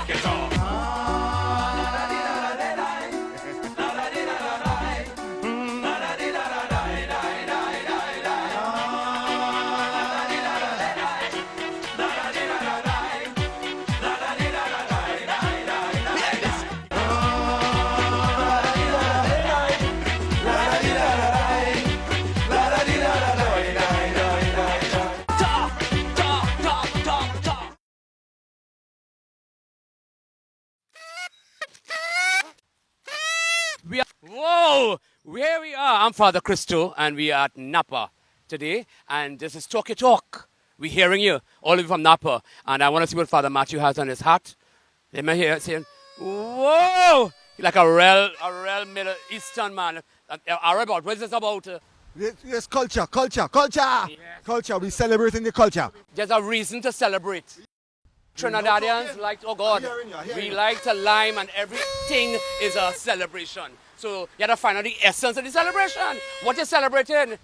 talk your talk. Whoa! Here we are. I'm Father Christo, and we are at Napa today. And this is Talk Your Talk. We're hearing you, all of you from Napa. And I want to see what Father Matthew has on his hat. Am I here saying, whoa! Like a real Middle Eastern man. Arab, what is this about? Yes, culture. Yes. Culture, we celebrating the culture. There's a reason to celebrate. Trinidadians like, oh God, we like to lime and everything is a celebration. So you have to find out the essence of the celebration. What you're celebrating?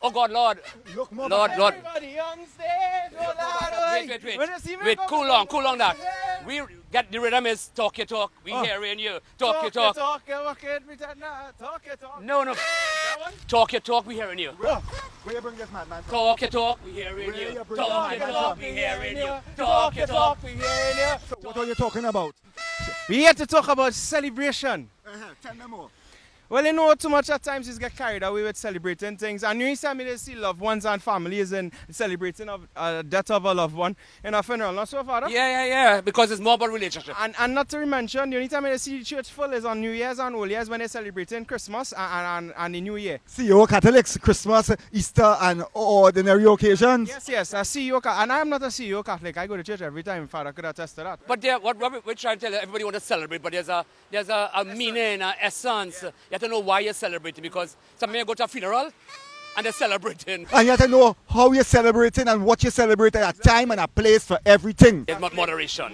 Oh God, Lord. Lord. Wait, cool on that. We get the rhythm is talk your talk. We hearing you. Talk your talk. No. Talk your talk, we hearing you. Where you bring this man? Talk your talk, we hearing you. Talk your talk, we hearing you. Talk your talk, we hearing you. So what are you talking about? We here to talk about celebration. Tell me more. Well, you know, too much at times is get carried away with celebrating things. And you see me see loved ones and families and celebrating of death of a loved one in a funeral. Not so, Father? Yeah. Because it's more about relationship. And not to mention, the only time I see the church full is on New Year's and Old Year's when they're celebrating Christmas and the New Year. See you Catholics, Christmas, Easter, and ordinary occasions. Yes. I see you, and I'm not a CEO Catholic. I go to church every time. Father could attest to that. But what we're trying to tell everybody want to celebrate, but there's a meaning, an essence. Yeah. You have to know why you're celebrating, because sometimes you go to a funeral and they're celebrating. And you have to know how you're celebrating and what you're celebrating, a time and a place for everything. There's moderation.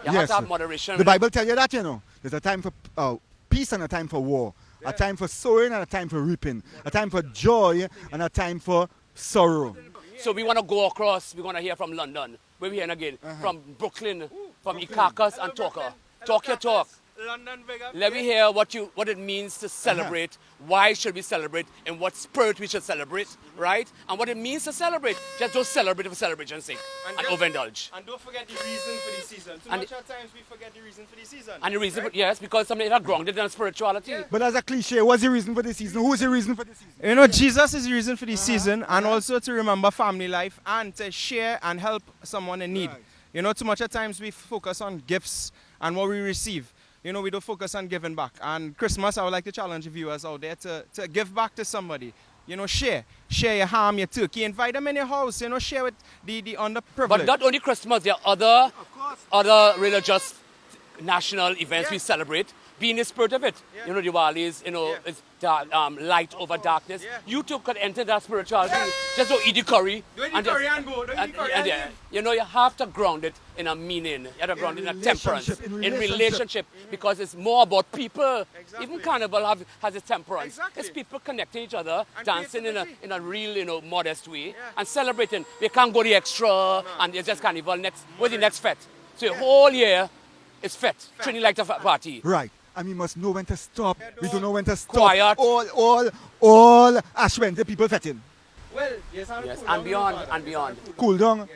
You have to have moderation. The Bible tells you that, you know. There's a time for peace and a time for war. A time for sowing and a time for reaping. A time for joy and a time for sorrow. So we want to go across. We want to hear from London. Where we hearing again? From Brooklyn, from Icacos and Talker. Talk your talk. London, big up. Let me hear what it means to celebrate. Why should we celebrate? In what spirit we should celebrate, right? And what it means to celebrate. Just don't celebrate for celebration's sake and overindulge. And don't forget the reason for the season. Too much at times we forget the reason for the season. And the reason, yes, because something are grounded in spirituality. Yeah. But as a cliche, what's the reason for the season? Who's the reason for the season? You know, Jesus is the reason for the season, and also to remember family life and to share and help someone in need. Right. You know, too much at times we focus on gifts and what we receive. You know, we don't focus on giving back. And Christmas, I would like to challenge the viewers out there to give back to somebody. You know, share your ham, your turkey, invite them in your house. You know, share with the underprivileged. But not only Christmas, there are other religious national events we celebrate. Be in the spirit of it. Yeah. You know, Diwali is, it's light over darkness. Yeah. You too could enter that spirituality. Yeah. Just don't eat the curry. Don't eat the curry and go. Don't eat the curry and leave. You know, you have to ground it in a meaning. You have to ground it in a temperance. In relationship. Because it's more about people. Exactly. Even Carnival has a temperance. Exactly. It's people connecting each other, and dancing in a real, modest way, and celebrating. We can't go the extra, and it's just Carnival what's the next fete? So the whole year, it's fete. Trinity like a party. Right. And we must know when to stop. We don't know when to stop. Quiet. All Ash Wednesday people fetting. Well, yes, and beyond. Cool down.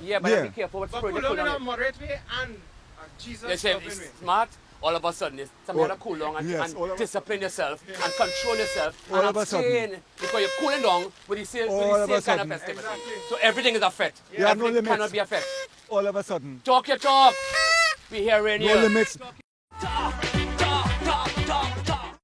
Yeah, but be careful what spirit you cool put down on in a moderate way and Jesus. They say it's smart. All of a sudden, something to cool down and discipline yourself and control yourself and abstain, because you're cooling down with the same kind of festivity. Exactly. So everything is a fete. Yeah, everything cannot be a fete. All of a sudden. Talk your talk. We hearing you. No limits.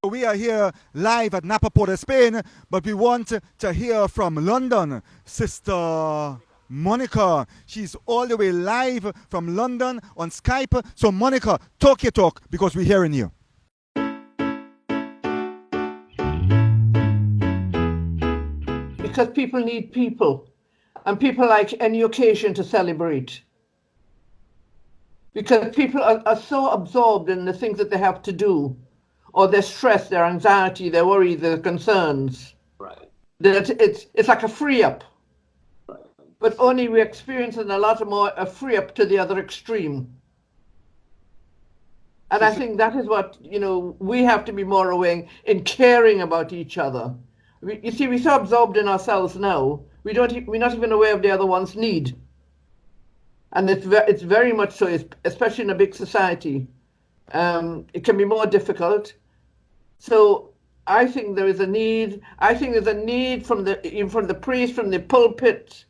We are here live at Napa, Port of Spain, but we want to hear from London, Sister Monica. She's all the way live from London on Skype. So Monica, talk your talk, because we're hearing you. Because people need people, and people like any occasion to celebrate. Because people are so absorbed in the things that they have to do, or their stress, their anxiety, their worry, their concerns, right, that it's like a free up. Right. But only we're experiencing a lot more a free up to the other extreme. And I think that is what, we have to be more aware in caring about each other. You see, we're so absorbed in ourselves now, we're not even aware of the other one's need. And it's very much so, especially in a big society. It can be more difficult. So I think there is a need. I think there's a need from the priest, from the pulpit,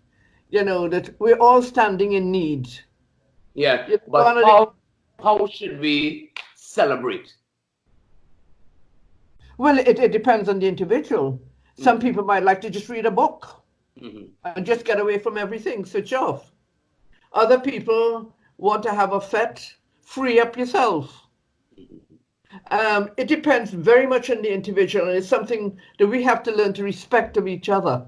that we're all standing in need. Yeah, but how should we celebrate? Well, it depends on the individual. Some people might like to just read a book and just get away from everything, switch off. Other people want to have a fete, free up yourself. It depends very much on the individual, and it's something that we have to learn to respect of each other.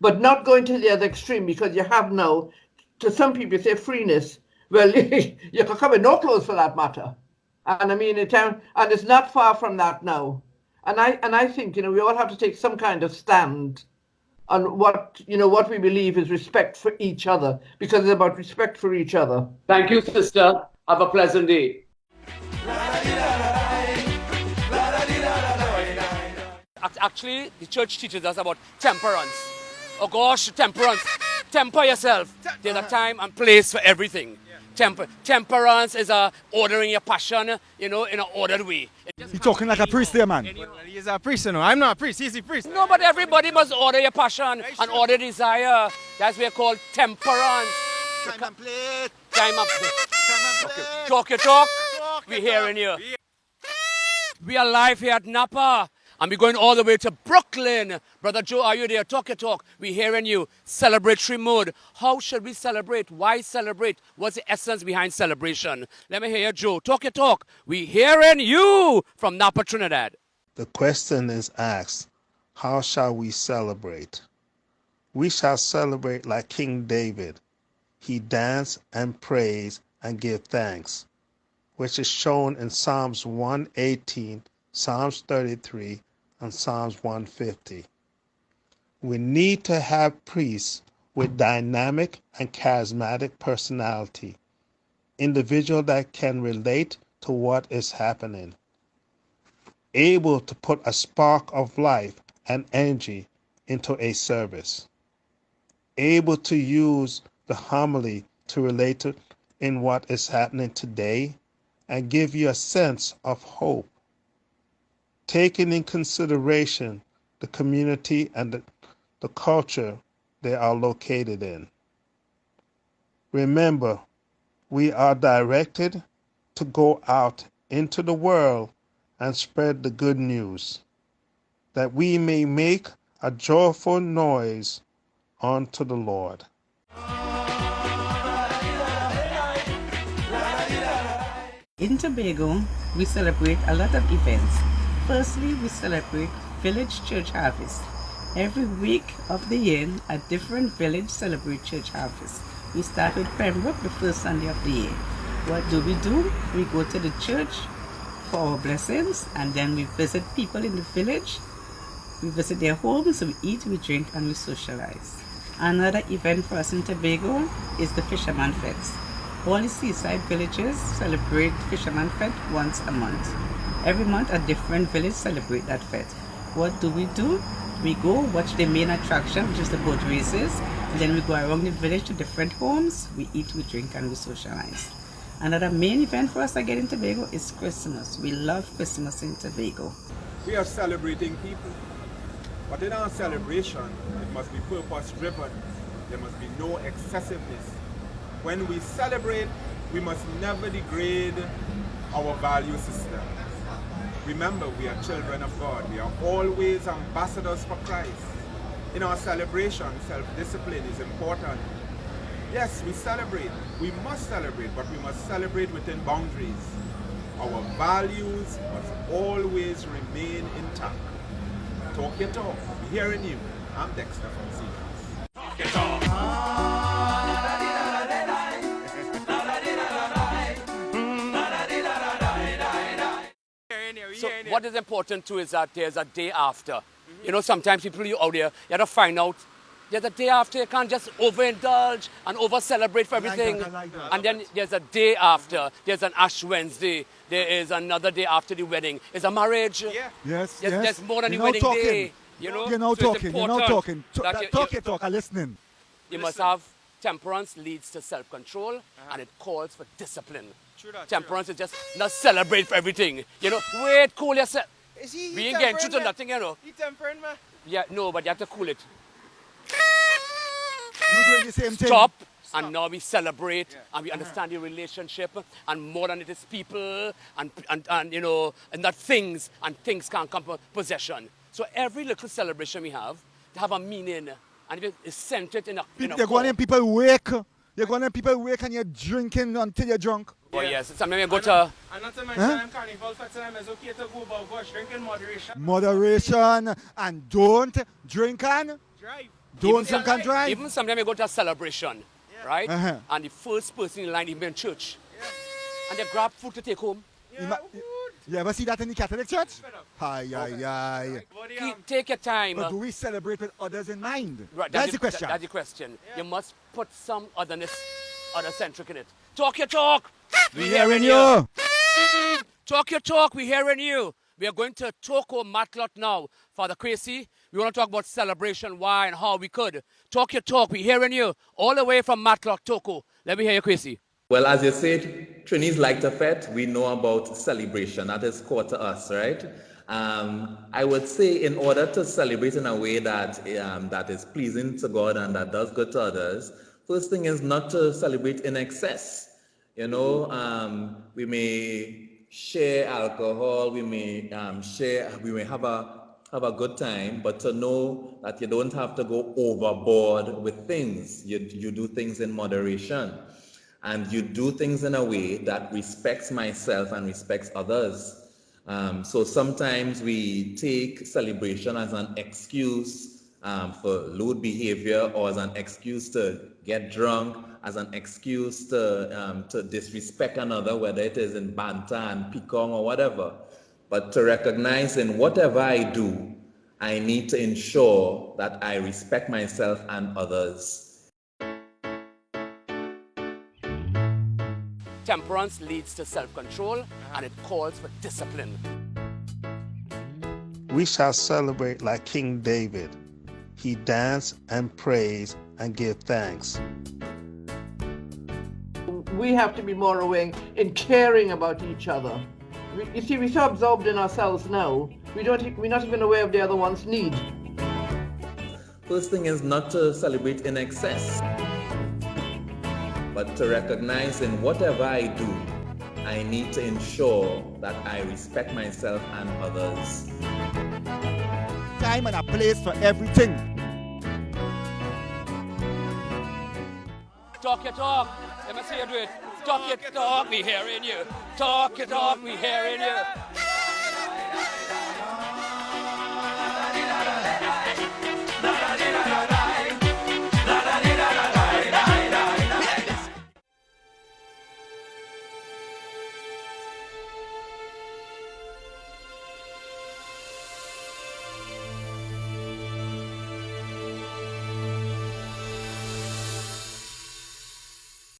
But not going to the other extreme, because you have now, to some people say freeness, well, you can come with no clothes for that matter. And I mean, and it's not far from that now. And I think, we all have to take some kind of stand on what we believe is respect for each other, because it's about respect for each other. Thank you, sister. Have a pleasant day. Actually, the church teaches us about temperance. Oh gosh, temperance. Temper yourself. There's a time and place for everything. Temperance is ordering your passion, in an ordered way. You're talking like a priest there, man. Well, he's a priest, I'm not a priest, he's a priest. No, but everybody must order your passion and order desire. That's what we call temperance. Time and plate. Time and plate. Time and plate. Talk your talk. We're hearing you. We are live here at Napa. And we're going all the way to Brooklyn. Brother Joe, are you there? Talk your talk. We're hearing you. Celebratory mode. How should we celebrate? Why celebrate? What's the essence behind celebration? Let me hear you, Joe. Talk your talk. We're hearing you from Napa, Trinidad. The question is asked, how shall we celebrate? We shall celebrate like King David. He danced and praised and gave thanks, which is shown in Psalms 118, Psalms 33, and Psalms 150. We need to have priests with dynamic and charismatic personality, individuals that can relate to what is happening, able to put a spark of life and energy into a service, able to use the homily to relate to in what is happening today and give you a sense of hope, taking in consideration the community and the culture they are located in. Remember, we are directed to go out into the world and spread the good news, that we may make a joyful noise unto the Lord. In Tobago, we celebrate a lot of events. Firstly, we celebrate Village Church Harvest. Every week of the year, a different village celebrates Church Harvest. We start with Pembroke the first Sunday of the year. What do? We go to the church for our blessings, and then we visit people in the village. We visit their homes, we eat, we drink, and we socialize. Another event for us in Tobago is the Fisherman Fest. All the seaside villages celebrate Fisherman Fest once a month. Every month a different village celebrate that fete. What do? We go watch the main attraction, which is the boat races, and then we go around the village to different homes, we eat, we drink, and we socialize. Another main event for us again in Tobago is Christmas. We love Christmas in Tobago. We are celebrating people, but in our celebration, it must be purpose driven. There must be no excessiveness. When we celebrate, we must never degrade our value system. Remember, we are children of God. We are always ambassadors for Christ. In our celebration, self-discipline is important. Yes, we celebrate. We must celebrate, but we must celebrate within boundaries. Our values must always remain intact. Talk your talk. We're hearing you. I'm Dexter from Seagulls. Talk your talk. So what is important too is that there's a day after. Sometimes people you out there, you have to find out There's a day after. You can't just overindulge and over-celebrate for everything. I like that. And then there's a day after. There's an Ash Wednesday. There is another day after the wedding. It's a marriage. Yeah. Yes, There's, yes. there's more than the You're now wedding talking. day. You know? You're now So it's talking. You're now important talking. that Talk your talk. I'm listening. You must have temperance leads to self-control and it calls for discipline. True that, Temperance is just not celebrate for everything. You know, wait, cool yourself. Is he We ain't getting through to nothing, you know. He tempering, man. Yeah, no, but you have to cool it. You're doing the same thing. Stop. And now we celebrate and we understand the relationship and more than it is people and you know, and not things, and things can't come from possession. So every little celebration we have a meaning and it is centered in a You're going in people wake. You're going in people wake and you're drinking until you're drunk. Oh yes, sometimes we go to And not to mention, carnival for time is okay to go about bush, drink in moderation. Moderation and don't drink and Drive. don't drink and drive. even sometimes we go to a celebration, right? Uh-huh. And the first person in line is in church. And they grab food to take home. Yeah, You ever see that in the Catholic Church? Fed up. Aye, aye, aye. Body, Take your time. But do we celebrate with others in mind? Right, That's the question. That's the question. You must put some otherness, other-centric in it. Talk your talk. We hearing you. Talk your talk. We hearing you. We are going to Toko Matlock now. Father Crazy, we want to talk about celebration, why and how we could. Talk your talk. We hearing you. All the way from Matlock, Toko. Let me hear you, Crazy. Well, as you said, Trinis like to fet. We know about celebration. That is core to us, right? I would say in order to celebrate in a way that that is pleasing to God and that does good to others, first thing is not to celebrate in excess. You know, we may share alcohol, we may have a good time, but to know that you don't have to go overboard with things. You do things in moderation. And you do things in a way that respects myself and respects others. So sometimes we take celebration as an excuse for lewd behavior or as an excuse to get drunk, as an excuse to disrespect another, whether it is in banter and pikong or whatever. But to recognize in whatever I do, I need to ensure that I respect myself and others. Temperance leads to self-control and it calls for discipline. We shall celebrate like King David. He danced and praised and gave thanks. We have to be more aware in caring about each other. You see, we're so absorbed in ourselves now, we're not even aware of the other one's need. First thing is not to celebrate in excess, but to recognize in whatever I do, I need to ensure that I respect myself and others. Time and a place for everything. Talk your talk. Let me see you do it. Talk your talk. We hearing you. Talk your talk. We hearing you.